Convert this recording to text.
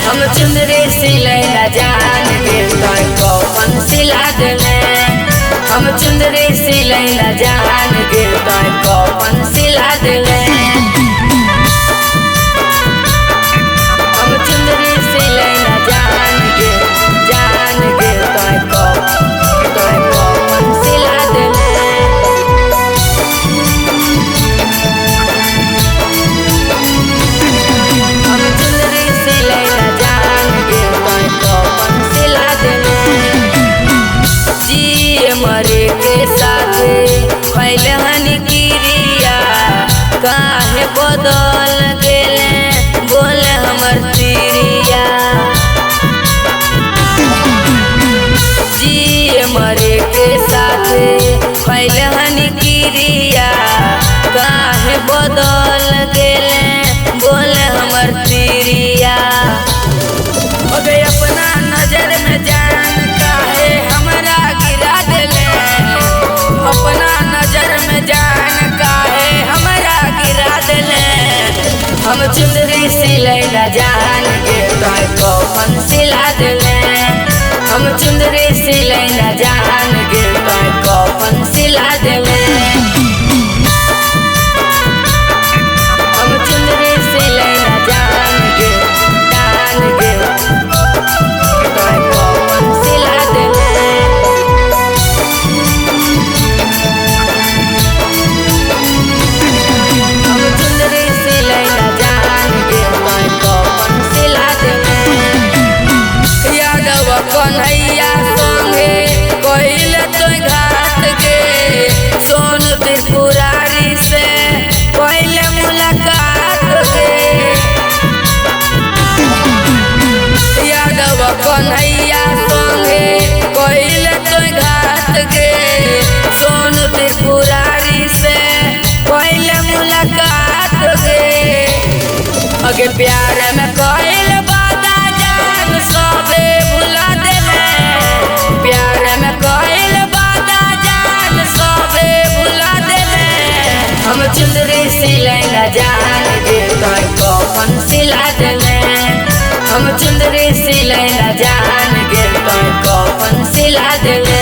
हम चुंदरी सिलैला जान के तोय कफन सिला देले। हम चुंदरी सिलैला जान के तोय कफन सिला देले। हम चुंदरी सिलैला जान के तोय कफन सिला देले। हम चुंदरी सिलैला जान के तोय कफन सिला देले। जिए मरे के साथे पहले हनी क्रिया काहे बदल गेले बोले हमर तिरिया। जिए मरे के साथे पहले हनी क्रिया काहे बदल गेले बोले हमर तिरिया। अबे अपना नजर में जान काहे हमरा गिरा देले। अपना नजर में जान काहे हमरा गिरा देले। हम चुंदरी सिलैला जान के तोय कफन सिला देले। हम चुंदरी सिलैला जान के तोय कफन सिला देले। हम चुंदरी सिलैला जान के तोय कफन सिला देले। हम चुंदरी सिलैला जान के तोय कफन सिला देले। यादव कन्हैया संगे कइले तोय घाट के सोनू त्रिपुरारी से पहले मुलाकात के। यादव कन्हैया संगे कइले तोय घाट के सोनू त्रिपुरारी से पहले मुलाकात के। अगे प्यार में कइल वादा जान सबे भुला देले। प्यार में कइल वादा जान सबे भुला देले। हम चुंदरी सिलैला जान के तोय कफन सिला देले। हम चुंदरी सिलैला जान के तोय कफन सिला देले।